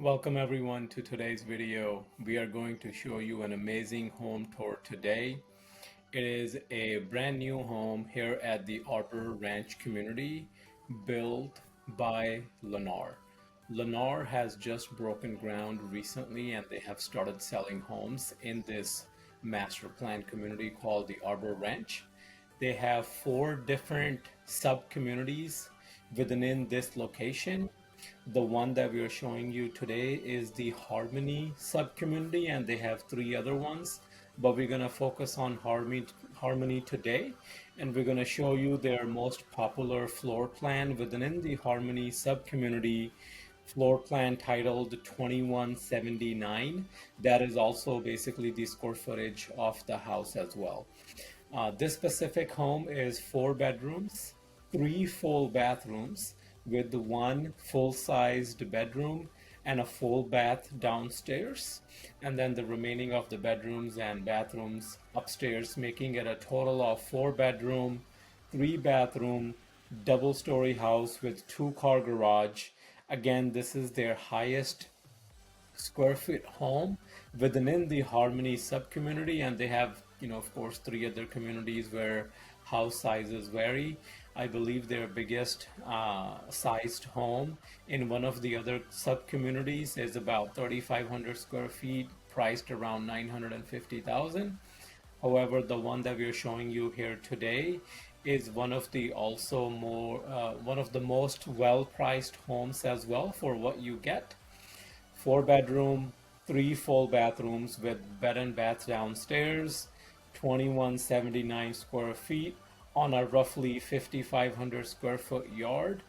Welcome everyone to today's video. We are going to show you an amazing home tour today. It is a brand new home here at the Arbor Ranch community built by Lennar. Lennar has just broken ground recently and they have started selling homes in this master plan community called the Arbor Ranch. They have four different sub communities within this location. The one that we are showing you today is the Harmony sub-community, and they have three other ones, but we're going to focus on Harmony today, and we're going to show you their most popular floor plan within the Harmony sub-community, floor plan titled 2179. That is also basically the square footage of the house as well. This specific home is 4 bedrooms, 3 full bathrooms, with one full-sized bedroom and a full bath downstairs, and then the remaining of the bedrooms and bathrooms upstairs, making it a total of 4 bedroom, 3 bathroom, double-story house with 2 car garage. Again, this is their highest square foot home within the Harmony sub-community, and they have, of course, three other communities where house sizes vary. I believe their biggest sized home in one of the other sub-communities is about 3,500 square feet, priced around 950,000. However, the one that we are showing you here today is one of the most well-priced homes as well for what you get. 4 bedroom, 3 full bathrooms with bed and bath downstairs, 2179 square feet on a roughly 5,500 square foot yard.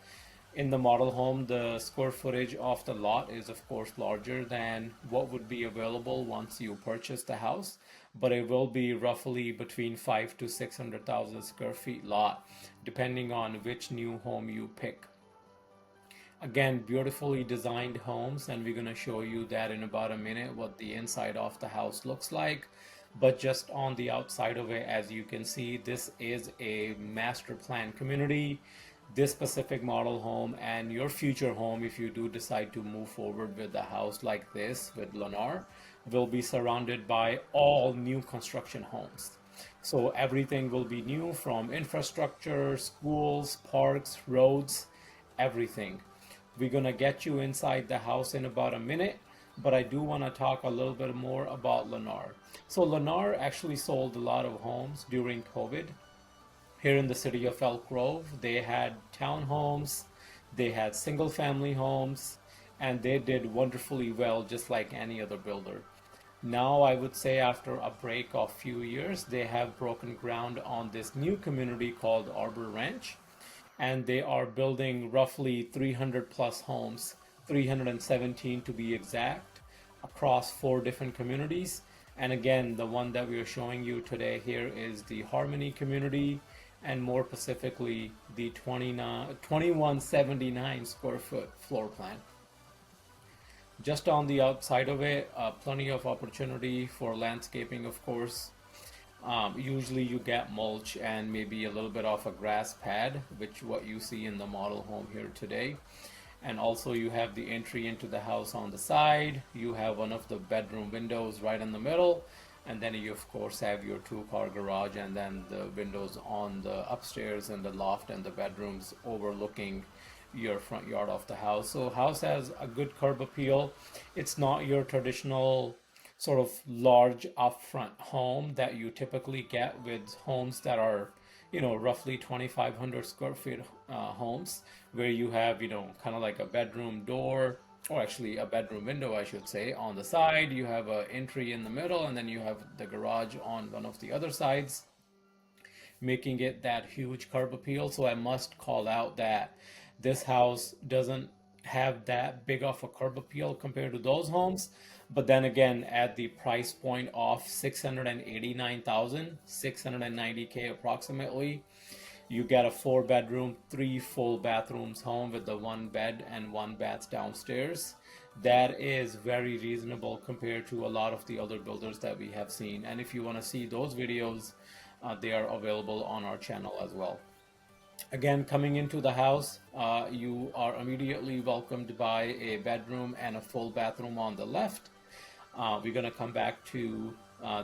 In the model home, the square footage of the lot is of course larger than what would be available once you purchase the house, but it will be roughly between 5 to 600,000 square feet lot, depending on which new home you pick. Again, beautifully designed homes, and we're going to show you that in about a minute what the inside of the house looks like. But just on the outside of it, as you can see, this is a master plan community. This specific model home and your future home, if you do decide to move forward with a house like this with Lennar, will be surrounded by all new construction homes. So everything will be new, from infrastructure, schools, parks, roads, everything. We're gonna get you inside the house in about a minute, but I do want to talk a little bit more about Lennar. So Lennar actually sold a lot of homes during COVID. Here in the city of Elk Grove, they had townhomes, they had single family homes, and they did wonderfully well, just like any other builder. Now, I would say after a break of few years, they have broken ground on this new community called Arbor Ranch, and they are building roughly 300 plus homes, 317 to be exact, across four different communities. And again, the one that we are showing you today here is the Harmony community, and more specifically, the 2179 square foot floor plan. Just on the outside of it, plenty of opportunity for landscaping, of course. Usually you get mulch and maybe a little bit of a grass pad, which what you see in the model home here today. And also you have the entry into the house on the side. You have one of the bedroom windows right in the middle. And then you of course have your 2 car garage, and then the windows on the upstairs and the loft and the bedrooms overlooking your front yard of the house. So house has a good curb appeal. It's not your traditional sort of large upfront home that you typically get with homes that are, roughly 2,500 square feet homes, where you have, kind of like a bedroom door, or actually a bedroom window, I should say, on the side. You have an entry in the middle, and then you have the garage on one of the other sides, making it that huge curb appeal. So I must call out that this house doesn't have that big of a curb appeal compared to those homes. But then again, at the price point of 689,000, 690K approximately, you get a 4 bedroom, 3 full bathrooms home with the 1 bed and 1 bath downstairs. That is very reasonable compared to a lot of the other builders that we have seen. And if you want to see those videos, they are available on our channel as well. Again, coming into the house, you are immediately welcomed by a bedroom and a full bathroom on the left. We're going to come back to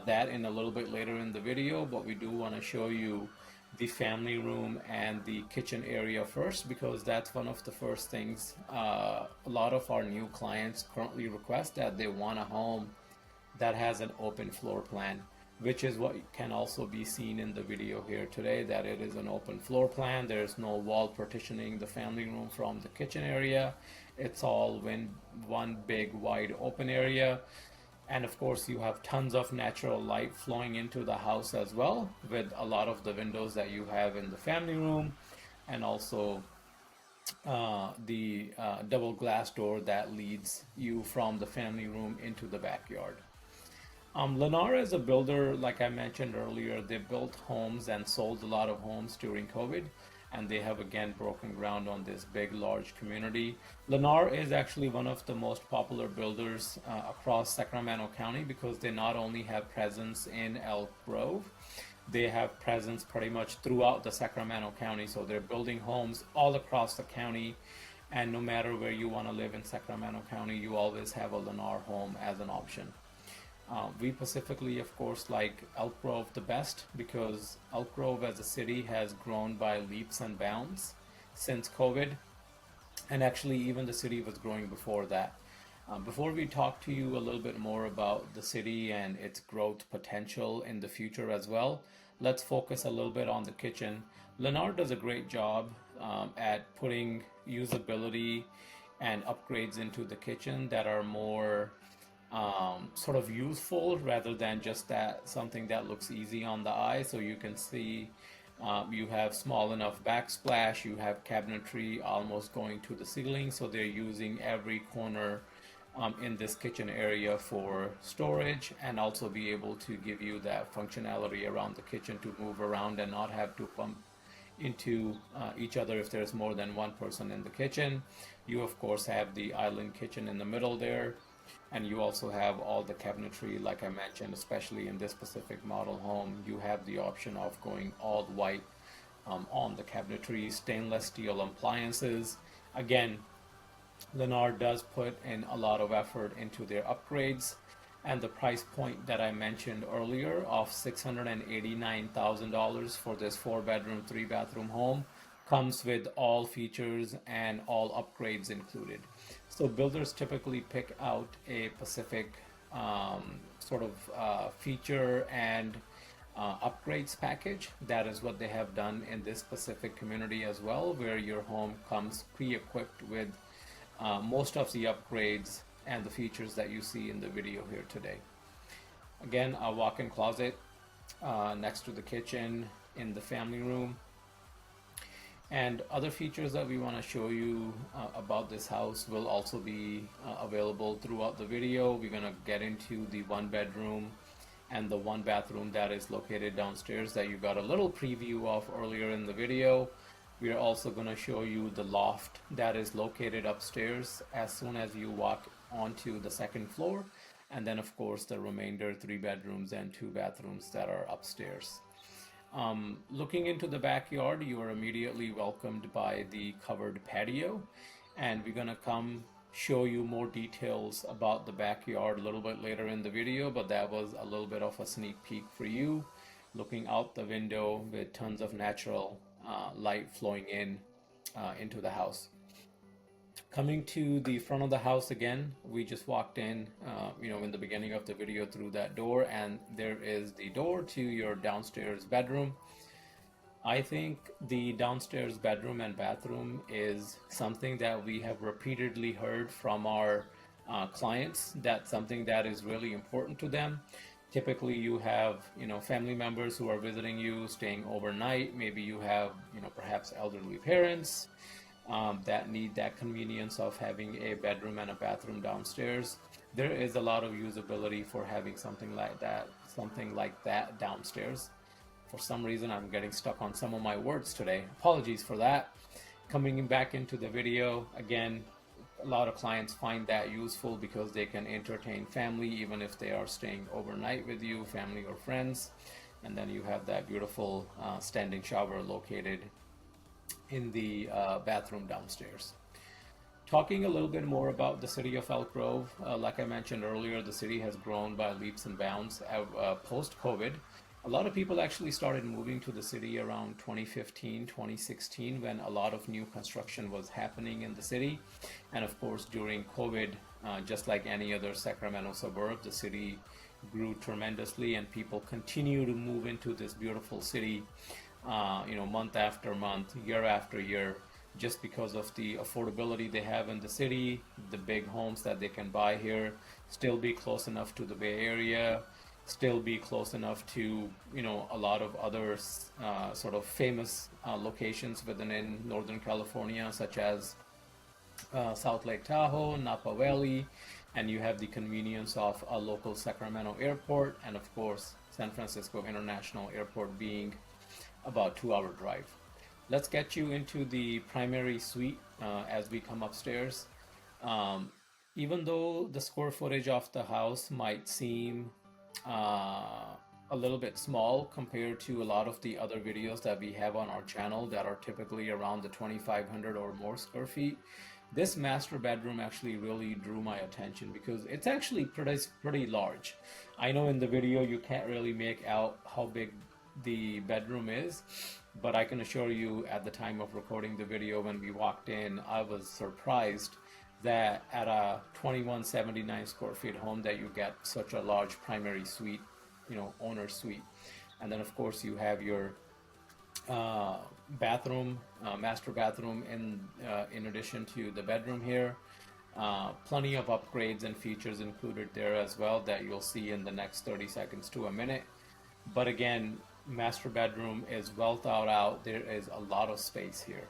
that in a little bit later in the video, but we do want to show you the family room and the kitchen area first, because that's one of the first things a lot of our new clients currently request, that they want a home that has an open floor plan, which is what can also be seen in the video here today, that it is an open floor plan. There's no wall partitioning the family room from the kitchen area. It's all one big wide open area. And of course, you have tons of natural light flowing into the house as well, with a lot of the windows that you have in the family room, and also the double glass door that leads you from the family room into the backyard. Lennar is a builder, like I mentioned earlier. They built homes and sold a lot of homes during COVID, and they have again broken ground on this big, large community. Lennar is actually one of the most popular builders across Sacramento County, because they not only have presence in Elk Grove, they have presence pretty much throughout the Sacramento County. So they're building homes all across the county, and no matter where you want to live in Sacramento County, you always have a Lennar home as an option. We specifically, of course, like Elk Grove the best, because Elk Grove as a city has grown by leaps and bounds since COVID, and actually even the city was growing before that. Before we talk to you a little bit more about the city and its growth potential in the future as well, let's focus a little bit on the kitchen. Lennar does a great job at putting usability and upgrades into the kitchen that are more sort of useful, rather than just that something that looks easy on the eye. So you can see you have small enough backsplash, you have cabinetry almost going to the ceiling, so they're using every corner in this kitchen area for storage, and also be able to give you that functionality around the kitchen to move around and not have to bump into each other if there's more than one person in the kitchen. You of course have the island kitchen in the middle there, and you also have all the cabinetry, like I mentioned. Especially in this specific model home, you have the option of going all white on the cabinetry, stainless steel appliances. Again, Lennar does put in a lot of effort into their upgrades, and the price point that I mentioned earlier of $689,000 for this 4-bedroom, 3-bathroom home comes with all features and all upgrades included. So builders typically pick out a specific sort of feature and upgrades package. That is what they have done in this specific community as well, where your home comes pre-equipped with most of the upgrades and the features that you see in the video here today. Again, a walk-in closet next to the kitchen in the family room. And other features that we want to show you about this house will also be available throughout the video. We're going to get into the 1-bedroom and the 1-bathroom that is located downstairs that you got a little preview of earlier in the video. We are also going to show you the loft that is located upstairs as soon as you walk onto the 2nd floor, and then of course the remainder 3 bedrooms and 2 bathrooms that are upstairs. Looking into the backyard, you are immediately welcomed by the covered patio, and we're gonna come show you more details about the backyard a little bit later in the video, but that was a little bit of a sneak peek for you, looking out the window with tons of natural light flowing into the house. Coming to the front of the house again, we just walked in, in the beginning of the video through that door, and there is the door to your downstairs bedroom. I think the downstairs bedroom and bathroom is something that we have repeatedly heard from our clients. That's something that is really important to them. Typically, you have, family members who are visiting you, staying overnight. Maybe you have, perhaps elderly parents that need that convenience of having a bedroom and a bathroom downstairs. There is a lot of usability for having something like that downstairs. For some reason, I'm getting stuck on some of my words today. Apologies for that. Coming back into the video, again, a lot of clients find that useful because they can entertain family even if they are staying overnight with you, family or friends. And then you have that beautiful standing shower located in the bathroom downstairs. Talking a little bit more about the city of Elk Grove, like I mentioned earlier, the city has grown by leaps and bounds post-COVID. A lot of people actually started moving to the city around 2015, 2016, when a lot of new construction was happening in the city. And of course, during COVID, just like any other Sacramento suburb, the city grew tremendously and people continue to move into this beautiful city, month after month, year after year, just because of the affordability they have in the city, the big homes that they can buy here, still be close enough to the Bay Area, still be close enough to, a lot of other sort of famous locations within in Northern California, such as South Lake Tahoe, Napa Valley, and you have the convenience of a local Sacramento airport, and of course, San Francisco International Airport being about 2 hour drive. Let's get you into the primary suite as we come upstairs. Um, Even though the square footage of the house might seem a little bit small compared to a lot of the other videos that we have on our channel that are typically around the 2,500 or more square feet, this master bedroom actually really drew my attention because it's actually pretty large. I know in the video you can't really make out how big the bedroom is, but I can assure you at the time of recording the video when we walked in, I was surprised that at a 2179 square feet home that you get such a large primary suite, owner suite. And then of course you have your bathroom, master bathroom in addition to the bedroom here. Plenty of upgrades and features included there as well that you'll see in the next 30 seconds to a minute. But again, master bedroom is well thought out. There is a lot of space here.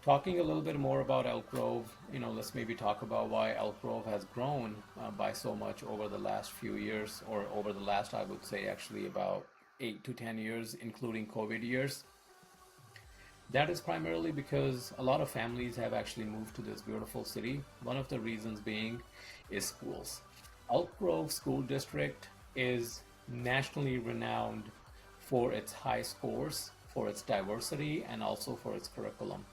Talking a little bit more about Elk Grove, let's maybe talk about why Elk Grove has grown by so much over the last few years, or over the last, I would say, actually about 8 to 10 years, including COVID years. That is primarily because a lot of families have actually moved to this beautiful city. One of the reasons being is schools. Elk Grove School District is nationally renowned for its high scores, for its diversity, and also for its curriculum.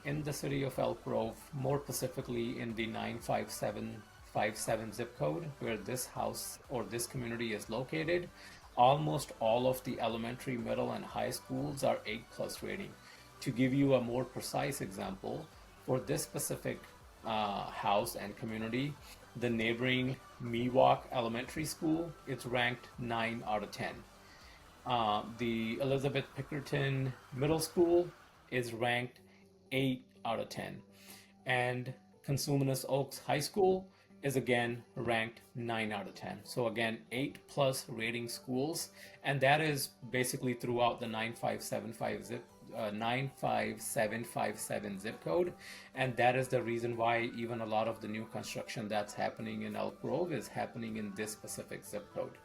In the city of Elk Grove, more specifically in the 95757 zip code, where this house or this community is located, almost all of the elementary, middle, and high schools are 8+ rating. To give you a more precise example, for this specific house and community, the neighboring Miwok Elementary School is ranked 9 out of 10. The Elizabeth Pickerton Middle School is ranked 8 out of 10. And Consumnes Oaks High School is again ranked 9 out of 10. So again, 8+ rating schools, and that is basically throughout the 95757 zip code. And that is the reason why even a lot of the new construction that's happening in Elk Grove is happening in this specific zip code.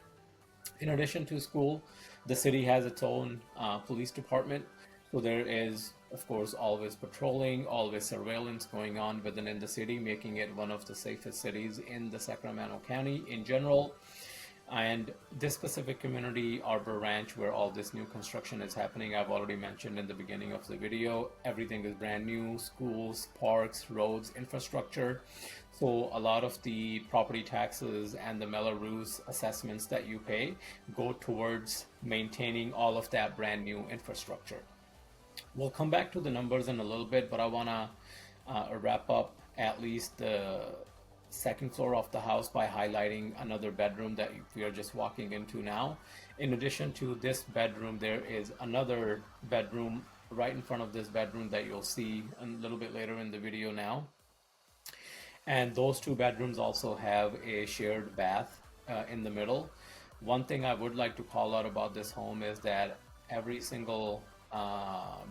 In addition to school, the city has its own police department. So there is, of course, always patrolling, always surveillance going on within the city, making it one of the safest cities in the Sacramento County in general. And this specific community, Arbor Ranch, where all this new construction is happening, I've already mentioned in the beginning of the video, everything is brand new: schools, parks, roads, infrastructure. So a lot of the property taxes and the Melrose assessments that you pay go towards maintaining all of that brand new infrastructure. We'll come back to the numbers in a little bit, but I want to wrap up at least the second floor of the house by highlighting another bedroom that we are just walking into now. In addition to this bedroom, there is another bedroom right in front of this bedroom that you'll see a little bit later in the video now. And those two bedrooms also have a shared bath in the middle. One thing I would like to call out about this home is that every single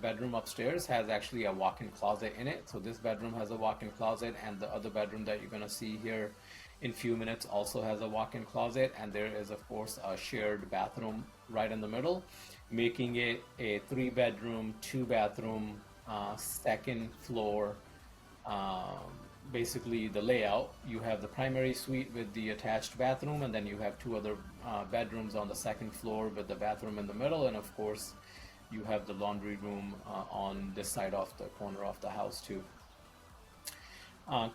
bedroom upstairs has actually a walk-in closet in it. So this bedroom has a walk-in closet, and the other bedroom that you're going to see here in a few minutes also has a walk-in closet, and there is of course a shared bathroom right in the middle, making it a 3-bedroom 2-bathroom second floor. Basically the layout, you have the primary suite with the attached bathroom, and then you have 2 other bedrooms on the second floor with the bathroom in the middle, and of course you have the laundry room on this side of the corner of the house too.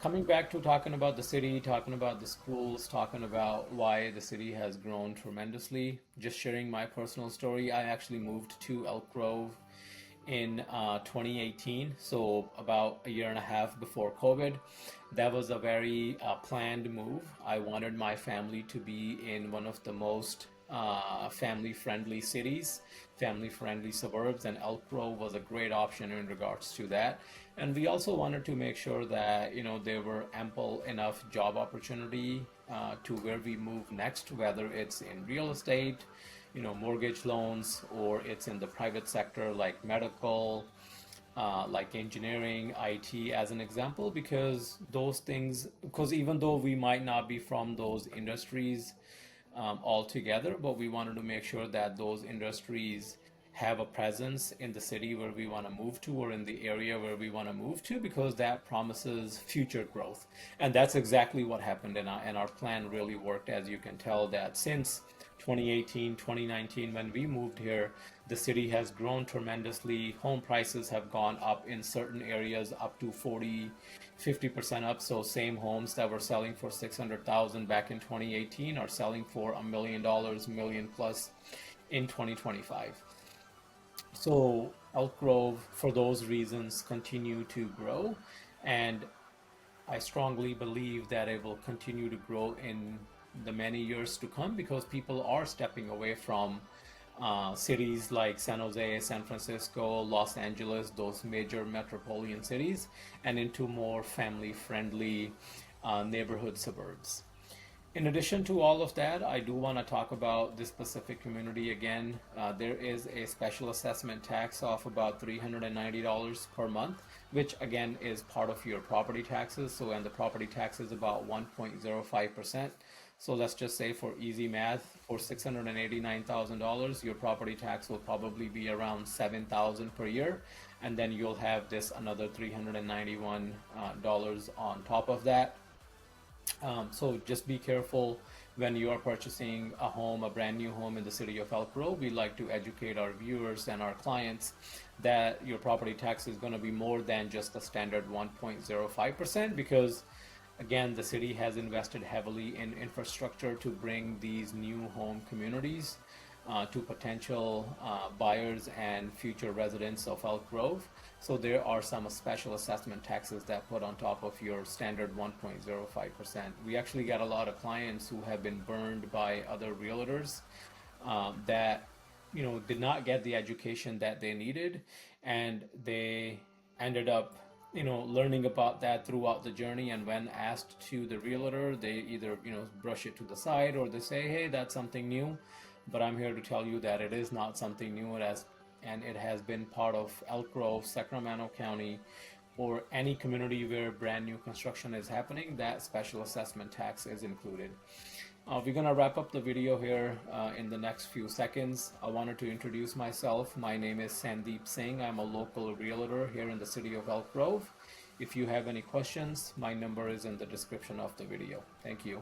Coming back to talking about the city, talking about the schools, talking about why the city has grown tremendously, just sharing my personal story. I actually moved to Elk Grove in 2018, so about a year and a half before COVID. That was a very planned move. I wanted my family to be in one of the most family-friendly cities, family-friendly suburbs, and Elk Grove was a great option in regards to that. And we also wanted to make sure that there were ample enough job opportunity to where we move next, whether it's in real estate, mortgage loans, or it's in the private sector like medical, like engineering, IT as an example, because those things, because even though we might not be from those industries altogether, but we wanted to make sure that those industries have a presence in the city where we want to move to or in the area where we want to move to, because that promises future growth. And that's exactly what happened, and our plan really worked. As you can tell, that since 2018, 2019, when we moved here, the city has grown tremendously. Home prices have gone up in certain areas up to 40, 50% up. So same homes that were selling for 600,000 back in 2018 are selling for $1 million, million plus in 2025. So Elk Grove, for those reasons, continue to grow, and I strongly believe that it will continue to grow in the many years to come, because people are stepping away from cities like San Jose, San Francisco, Los Angeles, those major metropolitan cities, and into more family-friendly neighborhood suburbs. In addition to all of that, I do want to talk about this specific community again. There is a special assessment tax of about $390 per month, which again is part of your property taxes. So, and the property tax is about 1.05%. So let's just say, for easy math, for $689,000, your property tax will probably be around $7,000 per year, and then you'll have this another $391 on top of that. So just be careful when you are purchasing a home, a brand new home in the city of Elk Grove. We like to educate our viewers and our clients that your property tax is going to be more than just the standard 1.05%, because again, the city has invested heavily in infrastructure to bring these new home communities to potential buyers and future residents of Elk Grove. So there are some special assessment taxes that put on top of your standard 1.05%. We actually get a lot of clients who have been burned by other realtors that did not get the education that they needed, and they ended up learning about that throughout the journey. And when asked to the realtor, they either brush it to the side, or they say, hey, that's something new. But I'm here to tell you that it is not something new. It has been part of Elk Grove, Sacramento County, or any community where brand new construction is happening. That special assessment tax is included. We're gonna wrap up the video here in the next few seconds. I wanted to introduce myself. My name is Sandeep Singh. I'm a local realtor here in the city of Elk Grove. If you have any questions, my number is in the description of the video. Thank you.